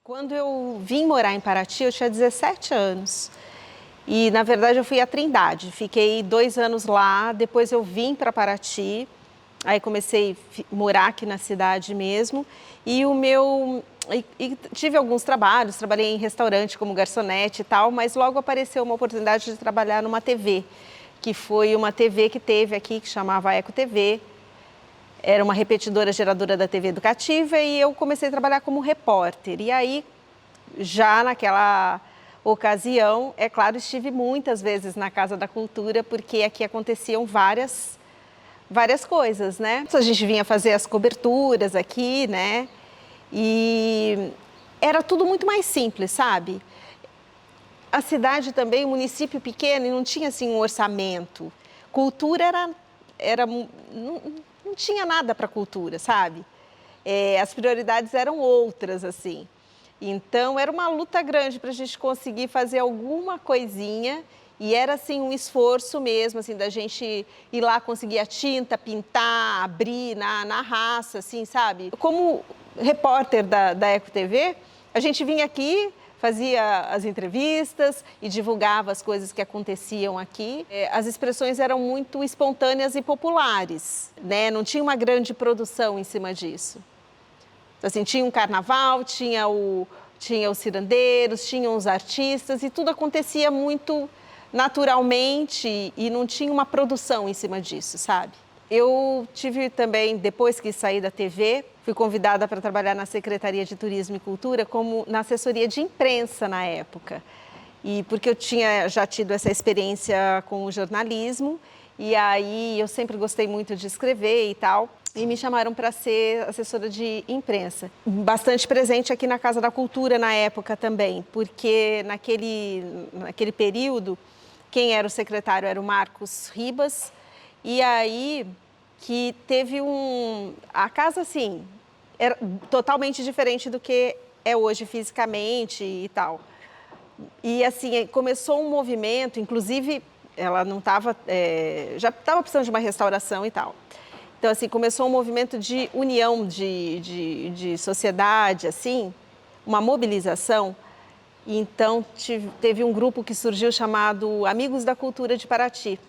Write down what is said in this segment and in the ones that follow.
Quando eu vim morar em Paraty, eu tinha 17 anos. E, na verdade, eu fui à Trindade. Fiquei 2 anos lá, depois eu vim para Paraty. Aí comecei a morar aqui na cidade mesmo. E o meu... E tive alguns trabalhos, trabalhei em restaurante como garçonete e tal, mas logo apareceu uma oportunidade de trabalhar numa TV, que foi uma TV que teve aqui, que chamava Eco TV. Era uma repetidora geradora da TV educativa e eu comecei a trabalhar como repórter. E aí, já naquela ocasião, é claro, estive muitas vezes na Casa da Cultura, porque aqui aconteciam várias coisas, né? A gente vinha fazer as coberturas aqui, né? E era tudo muito mais simples, sabe? A cidade também, um município pequeno, e não tinha assim um orçamento. Cultura não tinha nada para cultura, sabe? As prioridades eram outras, assim. Então, era uma luta grande para a gente conseguir fazer alguma coisinha. E era, assim, um esforço mesmo, assim, da gente ir lá conseguir a tinta, pintar, abrir na raça, assim, sabe? Como repórter da Eco TV, a gente vinha aqui, fazia as entrevistas e divulgava as coisas que aconteciam aqui. As expressões eram muito espontâneas e populares, né? Não tinha uma grande produção em cima disso. Assim, tinha um carnaval, tinha os cirandeiros, tinham os artistas e tudo acontecia muito naturalmente e não tinha uma produção em cima disso, sabe? Eu tive também, depois que saí da TV, fui convidada para trabalhar na Secretaria de Turismo e Cultura como na assessoria de imprensa na época. E porque eu tinha já tido essa experiência com o jornalismo e aí eu sempre gostei muito de escrever e tal. E me chamaram para ser assessora de imprensa. Bastante presente aqui na Casa da Cultura na época também, porque naquele período, quem era o secretário era o Marcos Ribas, e aí que teve a casa, assim, era totalmente diferente do que é hoje fisicamente e tal. E, assim, começou um movimento, inclusive, ela não estava, já estava precisando de uma restauração e tal. Então, assim, começou um movimento de união de sociedade, assim, uma mobilização. E então, teve um grupo que surgiu chamado Amigos da Cultura de Paraty.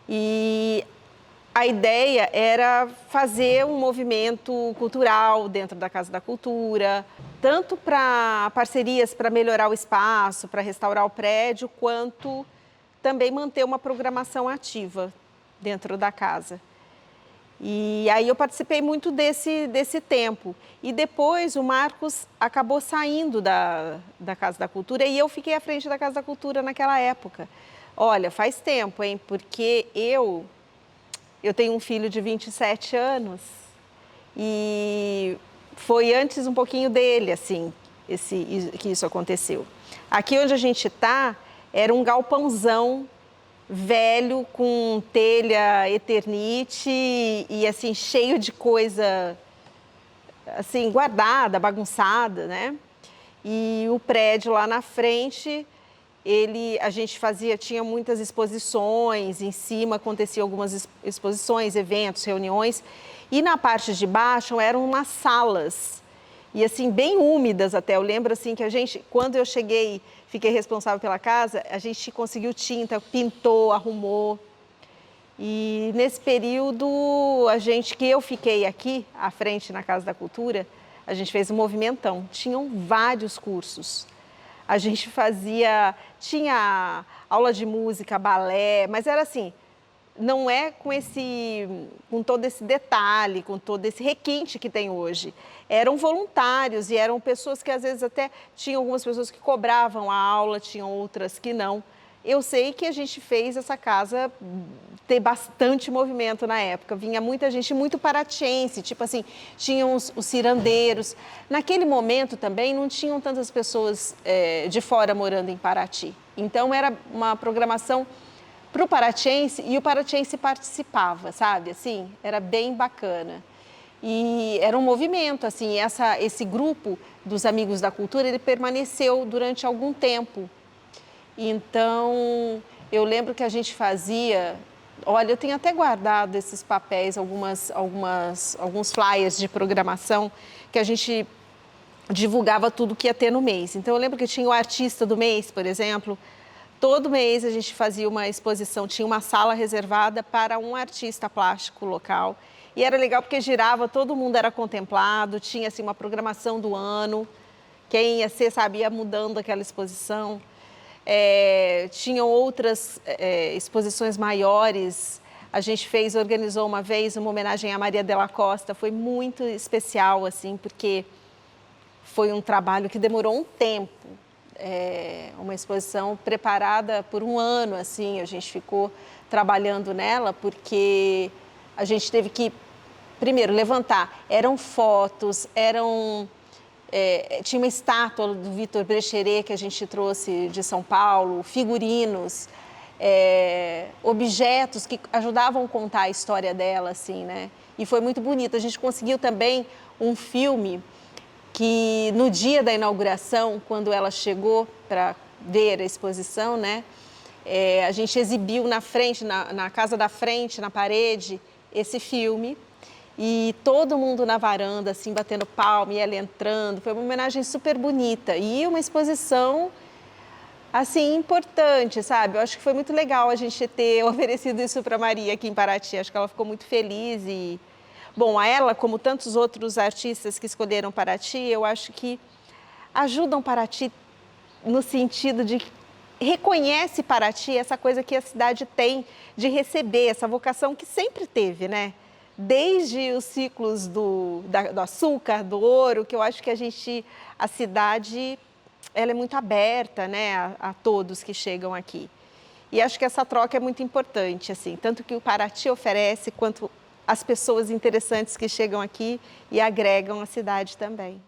E a ideia era fazer um movimento cultural dentro da Casa da Cultura, tanto para parcerias para melhorar o espaço, para restaurar o prédio, quanto também manter uma programação ativa dentro da casa. E aí eu participei muito desse tempo. E depois o Marcos acabou saindo da Casa da Cultura e eu fiquei à frente da Casa da Cultura naquela época. Olha, faz tempo, hein? Porque eu tenho um filho de 27 anos e foi antes um pouquinho dele, assim, que isso aconteceu. Aqui onde a gente está era um galpãozão velho com telha Eternite e assim cheio de coisa assim guardada, bagunçada, né? E o prédio lá na frente, a gente tinha muitas exposições, em cima aconteciam algumas exposições, eventos, reuniões, e na parte de baixo eram umas salas, e assim, bem úmidas até. Eu lembro assim que quando eu cheguei, fiquei responsável pela casa, a gente conseguiu tinta, pintou, arrumou. E nesse período, que eu fiquei aqui, à frente na Casa da Cultura, a gente fez um movimentão. Tinham vários cursos. A gente tinha aula de música, balé, mas era assim, não é com todo esse detalhe, com todo esse requinte que tem hoje. Eram voluntários e eram pessoas que às vezes até tinham algumas pessoas que cobravam a aula, tinham outras que não. Eu sei que a gente fez essa casa ter bastante movimento na época. Vinha muita gente, muito paratiense, tipo assim, tinham os cirandeiros. Naquele momento também não tinham tantas pessoas de fora morando em Paraty. Então era uma programação para o paratiense e o paratiense participava, sabe? Assim, era bem bacana. E era um movimento, assim, esse grupo dos Amigos da Cultura, ele permaneceu durante algum tempo. Então, eu lembro que a gente fazia... Olha, eu tenho até guardado esses papéis, alguns flyers de programação que a gente divulgava tudo que ia ter no mês. Então, eu lembro que tinha o artista do mês, por exemplo. Todo mês a gente fazia uma exposição, tinha uma sala reservada para um artista plástico local. E era legal porque girava, todo mundo era contemplado, tinha assim, uma programação do ano. Quem ia ser, sabe, ia mudando aquela exposição. Tinham outras exposições maiores. A gente organizou uma vez uma homenagem a Maria Della Costa. Foi muito especial, assim, porque foi um trabalho que demorou um tempo. Uma exposição preparada por um ano, assim, a gente ficou trabalhando nela, porque a gente teve que, primeiro, levantar. Eram fotos, tinha uma estátua do Vitor Brecheret, que a gente trouxe de São Paulo, figurinos, objetos que ajudavam a contar a história dela, assim, né? E foi muito bonito. A gente conseguiu também um filme que, no dia da inauguração, quando ela chegou para ver a exposição, né? A gente exibiu na frente, na casa da frente, na parede, esse filme. E todo mundo na varanda, assim, batendo palma e ela entrando. Foi uma homenagem super bonita e uma exposição, assim, importante, sabe? Eu acho que foi muito legal a gente ter oferecido isso para Maria aqui em Paraty. Acho que ela ficou muito feliz e... Bom, a ela, como tantos outros artistas que escolheram Paraty, eu acho que ajudam Paraty no sentido de reconhece Paraty essa coisa que a cidade tem de receber, essa vocação que sempre teve, né? Desde os ciclos do açúcar, do ouro, que eu acho que a cidade, ela é muito aberta, né, a todos que chegam aqui. E acho que essa troca é muito importante, assim, tanto que o Paraty oferece, quanto as pessoas interessantes que chegam aqui e agregam a cidade também.